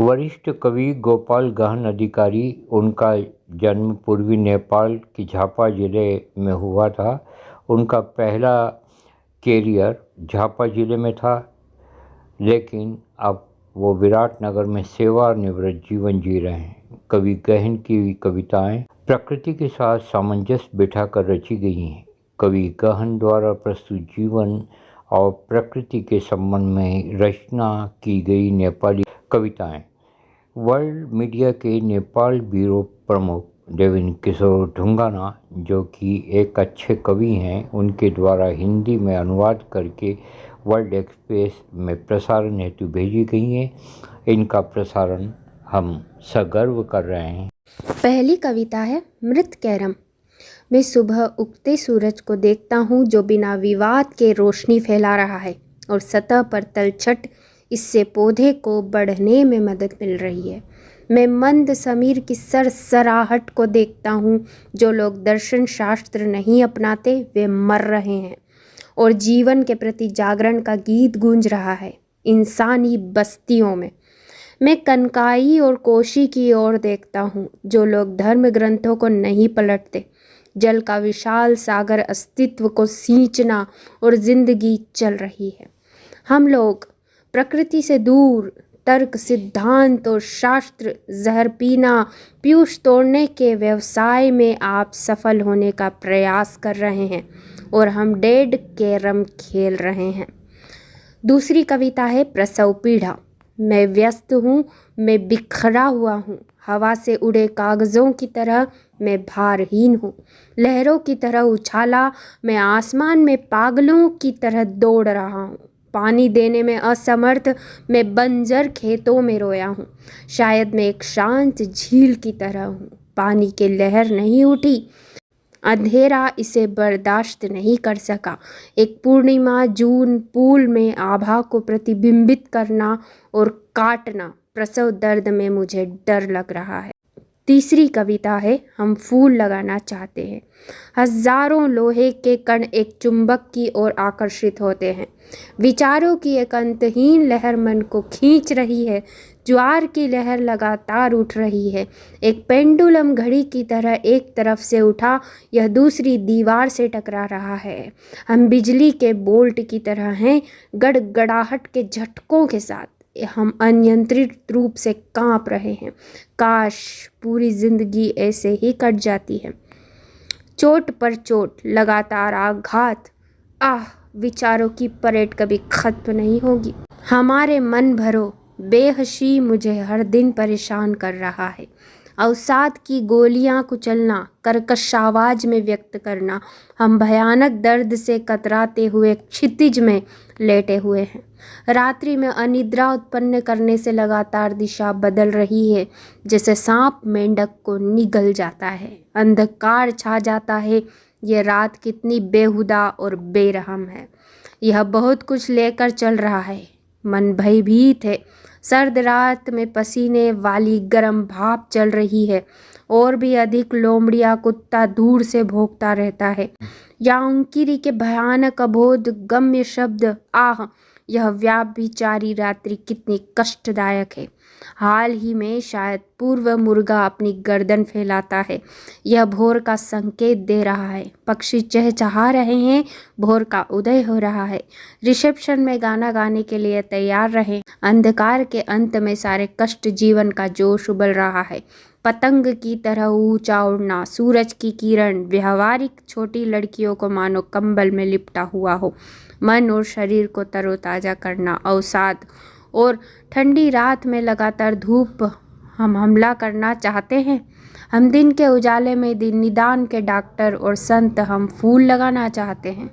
वरिष्ठ कवि गोपाल गहन अधिकारी, उनका जन्म पूर्वी नेपाल के झापा जिले में हुआ था। उनका पहला कैरियर झापा जिले में था, लेकिन अब वो विराटनगर में सेवानिवृत्त जीवन जी रहे हैं। कवि गहन की कविताएं प्रकृति के साथ सामंजस्य बिठाकर रची गई हैं। कवि गहन द्वारा प्रस्तुत जीवन और प्रकृति के संबंध में रचना की गई नेपाली कविताएं वर्ल्ड मीडिया के नेपाल ब्यूरो प्रमुख देवेन किशोर ढुंगाना, जो कि एक अच्छे कवि हैं, उनके द्वारा हिंदी में अनुवाद करके वर्ल्ड एक्सप्रेस में प्रसारण हेतु भेजी गई हैं। इनका प्रसारण हम सगर्व कर रहे हैं। पहली कविता है मृत कैरम। मैं सुबह उगते सूरज को देखता हूँ जो बिना विवाद के रोशनी फैला रहा है और सतह पर तलछट इससे पौधे को बढ़ने में मदद मिल रही है। मैं मंद समीर की सरसराहट को देखता हूँ। जो लोग दर्शन शास्त्र नहीं अपनाते वे मर रहे हैं और जीवन के प्रति जागरण का गीत गूंज रहा है इंसानी बस्तियों में। मैं कनकाई और कोशी की ओर देखता हूँ। जो लोग धर्म ग्रंथों को नहीं पलटते, जल का विशाल सागर अस्तित्व को सींचना और जिंदगी चल रही है। हम लोग प्रकृति से दूर तर्क, सिद्धांत और शास्त्र, जहर पीना, पीयूष तोड़ने के व्यवसाय में आप सफल होने का प्रयास कर रहे हैं और हम डेढ़ कैरम खेल रहे हैं। दूसरी कविता है प्रसव पीड़ा। मैं व्यस्त हूँ, मैं बिखरा हुआ हूँ, हवा से उड़े कागज़ों की तरह मैं भारहीन हूँ। लहरों की तरह उछाला मैं आसमान में पागलों की तरह दौड़ रहा हूँ। पानी देने में असमर्थ मैं बंजर खेतों में रोया हूँ। शायद मैं एक शांत झील की तरह हूँ, पानी की लहर नहीं उठी, अंधेरा इसे बर्दाश्त नहीं कर सका। एक पूर्णिमा जून पूल में आभा को प्रतिबिंबित करना और काटना, प्रसव दर्द में मुझे डर लग रहा है। तीसरी कविता है हम फूल लगाना चाहते हैं। हजारों लोहे के कण एक चुंबक की ओर आकर्षित होते हैं। विचारों की एक अंतहीन लहर मन को खींच रही है। ज्वार की लहर लगातार उठ रही है। एक पेंडुलम घड़ी की तरह एक तरफ से उठा, यह दूसरी दीवार से टकरा रहा है। हम बिजली के बोल्ट की तरह हैं, गड़गड़ाहट के झटकों के साथ हम अनियंत्रित रूप से कांप रहे हैं। काश पूरी जिंदगी ऐसे ही कट जाती है। चोट पर चोट, लगातार आघात, विचारों की परेड कभी खत्म नहीं होगी। हमारे मन भरो बेहशी मुझे हर दिन परेशान कर रहा है। अवसाद की गोलियां कुचलना, कर्कश आवाज में व्यक्त करना। हम भयानक दर्द से कतराते हुए क्षितिज में लेटे हुए हैं। रात्रि में अनिद्रा उत्पन्न करने से लगातार दिशा बदल रही है, जैसे सांप मेंढक को निगल जाता है। अंधकार छा जाता है। यह रात कितनी बेहुदा और बेरहम है। यह बहुत कुछ लेकर चल रहा है। मन भयभीत है। सर्द रात में पसीने वाली गर्म भाप चल रही है। और भी अधिक लोमड़िया कुत्ता दूर से भौंकता रहता है। यांकिरी के भयानक अबोध गम्य शब्द, यह व्याभिचारी रात्रि कितनी कष्टदायक है। हाल ही में शायद पूर्व मुर्गा अपनी गर्दन फैलाता है। यह भोर का संकेत दे रहा है। पक्षी चहचहा रहे हैं। भोर का उदय हो रहा है। रिसेप्शन में गाना गाने के लिए तैयार रहें। अंधकार के अंत में सारे कष्ट जीवन का जोश उबल रहा है। पतंग की तरह ऊंचा उड़ना, सूरज की किरण व्यवहारिक छोटी लड़कियों को मानो कंबल में लिपटा हुआ हो। मन और शरीर को तरोताजा करना, अवसाद और ठंडी रात में लगातार धूप हम हमला करना चाहते हैं। हम दिन के उजाले में निदान के डॉक्टर और संत हम फूल लगाना चाहते हैं।